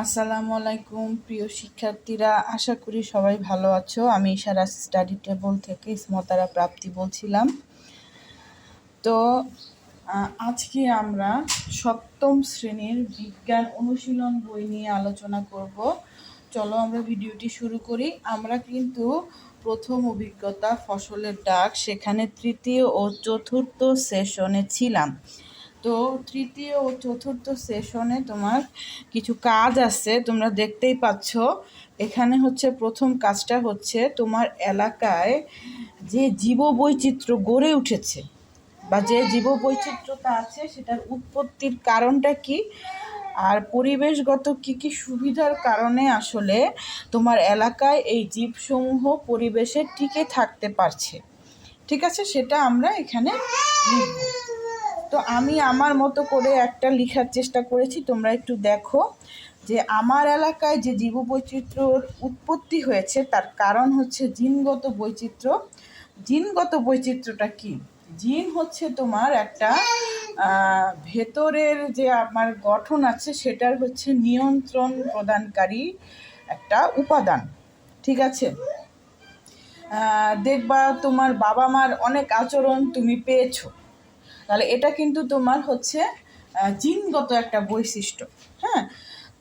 আসসালামু আলাইকুম প্রিয় শিক্ষার্থীরা, আশা করি সবাই ভালো আছো। আমি ইশারা স্টাডি টেবল থেকে ইসমতারা প্রাপ্তি বলছিলাম। তো আজকে আমরা সপ্তম শ্রেণীর বিজ্ঞান অনুশীলন বই নিয়ে আলোচনা করব। চলো আমরা ভিডিওটি শুরু করি। আমরা কিন্তু প্রথম অভিজ্ঞতা ফসলের ডাক সেখানে তৃতীয় ও চতুর্থ সেশনে ছিলাম। তো তৃতীয় ও চতুর্থ সেশনে তোমার কিছু কাজ আছে, তোমরা দেখতেই পাচ্ছ। এখানে হচ্ছে প্রথম কাজটা হচ্ছে তোমার এলাকায় যে জীববৈচিত্র্য গড়ে উঠেছে বা যে জীববৈচিত্র্যতা আছে সেটার উৎপত্তির কারণটা কি, আর পরিবেশগত কি কি সুবিধার কারণে আসলে তোমার এলাকায় এই জীবসমূহ পরিবেশে টিকে থাকতে পারছে। ঠিক আছে, সেটা আমরা এখানে লিখব। তো আমি আমার মতো করে একটা লেখার চেষ্টা করেছি, তোমরা একটু দেখো যে আমার এলাকায় যে জীববৈচিত্র্যর উৎপত্তি হয়েছে তার কারণ হচ্ছে জিনগত বৈচিত্র্য। জিনগত বৈচিত্র্যটা কি? জিন হচ্ছে তোমার একটা ভেতরের যে আমার গঠন আছে সেটার হচ্ছে নিয়ন্ত্রণ প্রদানকারী একটা উপাদান। ঠিক আছে, দেখবা তোমার বাবা মার অনেক আচরণ তুমি পেয়েছো, তাহলে এটা কিন্তু তোমার হচ্ছে জিনগত একটা বৈশিষ্ট্য। হ্যাঁ,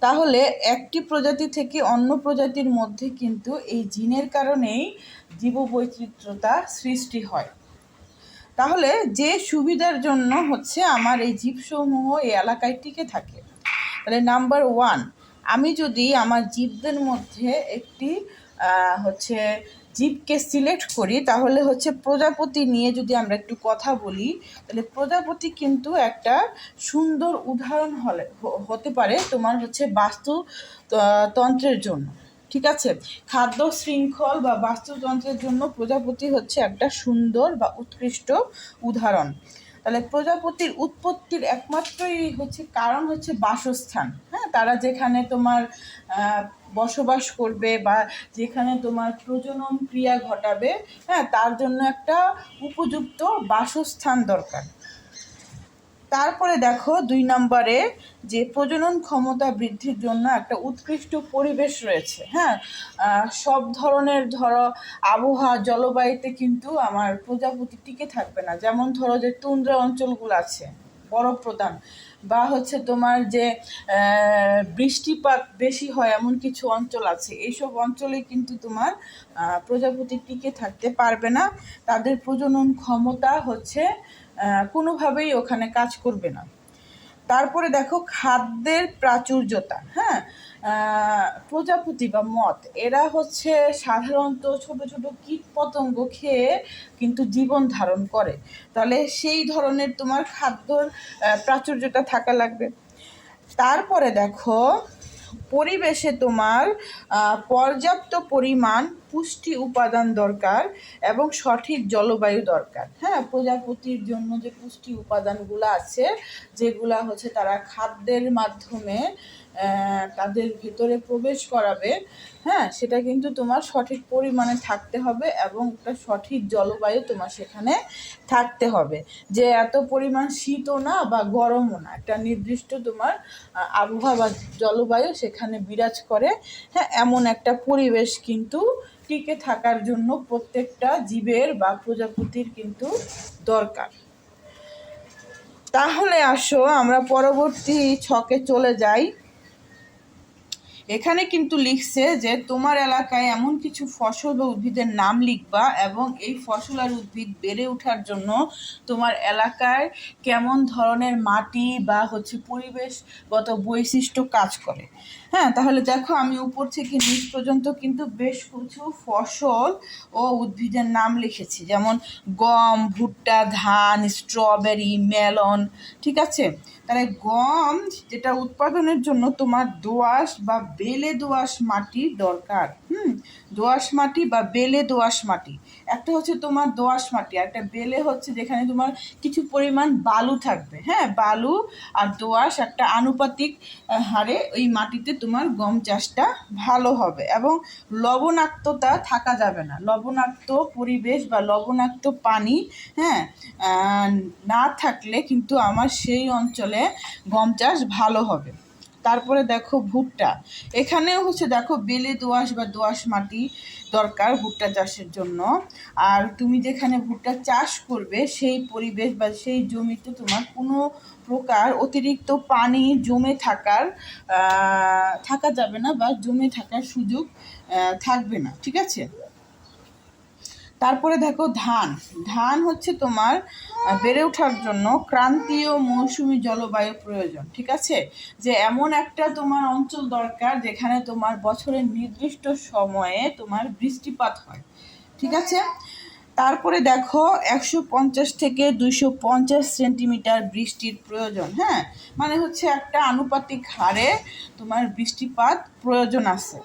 তাহলে একটি প্রজাতি থেকে অন্য প্রজাতির মধ্যে কিন্তু এই জিনের কারণেই জীববৈচিত্র্যতা সৃষ্টি হয়। তাহলে যে সুবিধার জন্য হচ্ছে আমার এই জীবসমূহ এই এলাকায় টিকে থাকে, তাহলে নাম্বার 1, আমি যদি আমার জীবদের মধ্যে একটি হচ্ছে জীবকে সিলেক্ট করি, তাহলে হচ্ছে প্রজাপতি নিয়ে যদি আমরা একটু কথা বলি, তাহলে প্রজাপতি কিন্তু একটা সুন্দর উদাহরণ হতে পারে তোমার হচ্ছে বাস্তুতন্ত্রের জন্য। ঠিক আছে, খাদ্য শৃঙ্খল বা বাস্তুতন্ত্রের জন্য প্রজাপতি হচ্ছে একটা সুন্দর বা উৎকৃষ্ট উদাহরণ। তাহলে প্রজাপতির উৎপত্তির একমাত্রই হচ্ছে কারণ হচ্ছে বাসস্থান। হ্যাঁ, তারা যেখানে তোমার বসবাস করবে বা যেখানে তোমার প্রজনন ক্রিয়া ঘটাবে, হ্যাঁ, তার জন্য একটা উপযুক্ত বাসস্থান দরকার। তারপরে দেখো 2 নম্বরে যে প্রজনন ক্ষমতা বৃদ্ধির জন্য একটা উৎকৃষ্ট পরিবেশ রয়েছে। হ্যাঁ, সব ধরনের ধরো আবহাওয়া জলবায়ুতে কিন্তু আমার প্রজাপতি টিকে থাকবে না। যেমন ধরো যে তুন্দ্রা অঞ্চলগুলো আছে বরফ প্রধান, বা হচ্ছে তোমার যে বৃষ্টিপাত বেশি হয় এমন কিছু অঞ্চল আছে, এইসব অঞ্চলে কিন্তু তোমার প্রজাপতি টিকে থাকতে পারবে না। তাদের প্রজনন ক্ষমতা হচ্ছে কোনোভাবেই ওখানে কাজ করবে না। তারপরে দেখো খাদ্যের প্রাচুর্যতা। হ্যাঁ, প্রজাপতি বা মথ এরা হচ্ছে সাধারণত ছোট ছোট কীট পতঙ্গ খেয়ে কিন্তু জীবন ধারণ করে, তাহলে সেই ধরনের তোমার খাদ্যর প্রাচুর্যতা থাকা লাগবে। তারপরে দেখো পরিবেশে তোমার পর্যাপ্ত পরিমাণ পুষ্টি উপাদান দরকার এবং সঠিক জলবায়ু দরকার। হ্যাঁ, প্রজাপতির জন্য যে পুষ্টি উপাদানগুলো আছে, যেগুলা হচ্ছে তারা খাদ্যের মাধ্যমে তাদের ভিতরে প্রবেশ করাবে, হ্যাঁ, সেটা কিন্তু তোমার সঠিক পরিমাণে থাকতে হবে এবং একটা সঠিক জলবায়ু তোমার সেখানে থাকতে হবে, যে এত পরিমাণ শীতও না বা গরমও না, একটা নির্দিষ্ট তোমার আবহাওয়া বা জলবায়ু সেখানে বিরাজ করে। হ্যাঁ, এমন একটা পরিবেশ কিন্তু টিকে থাকার জন্য প্রত্যেকটা জীবের বা প্রজাপতির কিন্তু দরকার। তাহলে আসো আমরা পরবর্তী ছকে চলে যাই। এখানে কিন্তু লিখছে যে তোমার এলাকায় এমন কিছু ফসল বা উদ্ভিদের নাম লিখবা এবং এই ফসল আর উদ্ভিদ বেড়ে ওঠার জন্য তোমার এলাকায় কেমন ধরনের মাটি বা হচ্ছে পরিবেশগত বৈশিষ্ট্য কাজ করে। হ্যাঁ, তাহলে দেখো আমি উপর থেকে নিচ পর্যন্ত কিন্তু বেশ কিছু ফসল ও উদ্ভিদের নাম লিখেছি, যেমন গম, ভুট্টা, ধান, স্ট্রবেরি, মেলন। ঠিক আছে, তাহলে গম যেটা উৎপাদনের জন্য তোমার দোআঁশ বা বেলে দোআঁশ মাটি দরকার। দোআঁশ মাটি বা বেলে দোআঁশ মাটি, একটা হচ্ছে তোমার দোআঁশ মাটি, একটা বেলে হচ্ছে যেখানে তোমার কিছু পরিমাণ বালু থাকবে। হ্যাঁ, বালু আর দোআঁশ একটা আনুপাতিক হারে ওই মাটিতে তোমার গম চাষটা ভালো হবে এবং লবণাক্ততা থাকা যাবে না। লবণাক্ত পরিবেশ বা লবণাক্ত পানি, হ্যাঁ, না থাকলে কিন্তু আমার সেই অঞ্চলে গম চাষ ভালো হবে। তারপরে দেখো ভুট্টা, এখানেও হচ্ছে দেখো বেলে দোআঁশ বা দোআঁশ মাটি দরকার ভুট্টা চাষের জন্য। আর তুমি যেখানে ভুট্টা চাষ করবে সেই পরিবেশ বা সেই জমিতে তোমার কোনো প্রকার অতিরিক্ত পানি জমে থাকা যাবে না বা জমে থাকার সুযোগ থাকবে না, ঠিক আছে। তারপরে দেখো ধান হচ্ছে তোমার বেড়ে ওঠার জন্য ক্রান্তীয় মৌসুমী জলবায়ু প্রয়োজন, ঠিক আছে। যে এমন একটা তোমার অঞ্চল দরকার যেখানে তোমার বছরের নির্দিষ্ট সময়ে তোমার বৃষ্টিপাত হয়, ঠিক আছে। তারপরে দেখো 150 থেকে 250 সেন্টিমিটার বৃষ্টির প্রয়োজন, হ্যাঁ, মানে হচ্ছে একটা আনুপাতিক হারে তোমার বৃষ্টিপাত প্রয়োজন আছে।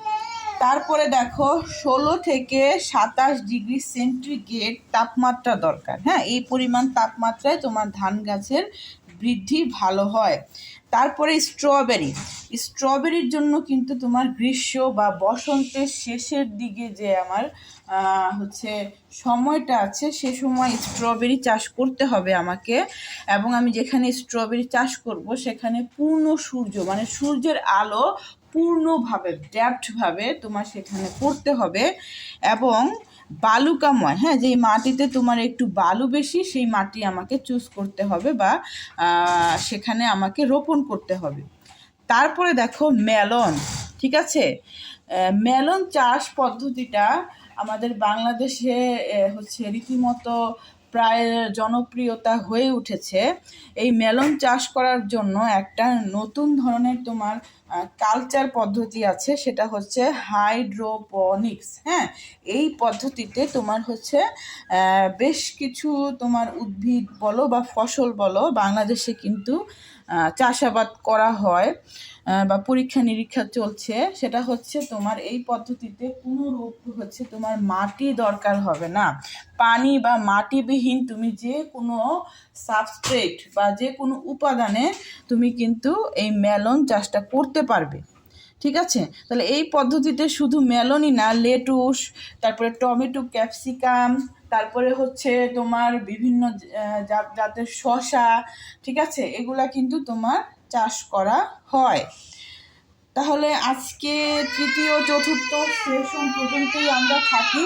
তারপরে দেখো 16 থেকে 27 ডিগ্রি সেন্টিগ্রেড তাপমাত্রা দরকার, হ্যাঁ, এই পরিমাণ তাপমাত্রায় তোমার ধান গাছের বৃদ্ধি ভালো হয়। তারপরে স্ট্রবেরির জন্য কিন্তু তোমার গ্রীষ্ম বা বসন্তের শেষের দিকে যে আমার হচ্ছে সময়টা আছে সে সময় স্ট্রবেরি চাষ করতে হবে আমাকে। এবং আমি যেখানে স্ট্রবেরি চাষ করব সেখানে পূর্ণ সূর্য মানে সূর্যের আলো পূর্ণভাবে ড্যাপ্থভাবে তোমার সেখানে করতে হবে। এবং বালুকাময়, হ্যাঁ, যেই মাটিতে তোমার একটু বালু বেশি সেই মাটি আমাকে চুজ করতে হবে বা সেখানে আমাকে রোপণ করতে হবে। তারপরে দেখো মেলন, ঠিক আছে। মেলন চাষ পদ্ধতিটা আমাদের বাংলাদেশে হচ্ছে রীতিমতো প্রায় জনপ্রিয়তা হয়ে উঠেছে। এই মেলন চাষ করার জন্য একটা নতুন ধরনের তোমার কালচার পদ্ধতি আছে, সেটা হচ্ছে হাইড্রোপনিক্স, হ্যাঁ। এই পদ্ধতিতে তোমার হচ্ছে বেশ কিছু তোমার উদ্ভিদ বলো বা ফসল বলো বাংলাদেশে কিন্তু চাষাবাদ করা হয় বা পরীক্ষা নিরীক্ষা চলছে। সেটা হচ্ছে তোমার এই পদ্ধতিতে কোনো রূপ হচ্ছে তোমার মাটি দরকার হবে না, পানি বা মাটিবিহীন তুমি যে কোনো সাবস্ট্রেট বা যে কোনো উপাদানে তুমি কিন্তু এই মেলন চাষটা করতে পারবে, ঠিক আছে। তাহলে এই পদ্ধতিতে শুধু মেলনই না, লেটুস, তারপরে টমেটো, ক্যাপসিকাম, তারপরে হচ্ছে তোমার বিভিন্ন জাতের শসা, ঠিক আছে, এগুলা কিন্তু তোমার চাষ করা হয়। তাহলে আজকে তৃতীয় চতুর্থ সেশন পর্যন্তই আমরা থাকি।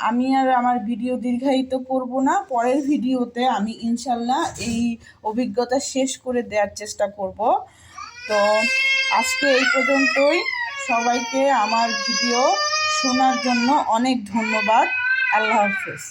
আমি আর আমার ভিডিও দীর্ঘায়িত করব না, পরের ভিডিওতে আমি ইনশাল্লাহ এই অভিজ্ঞতা শেষ করে দেওয়ার চেষ্টা করব। তো আজকে এই পর্যন্তই। সবাইকে আমার ভিডিও শোনার জন্য অনেক ধন্যবাদ। আল্লাহ হাফেজ।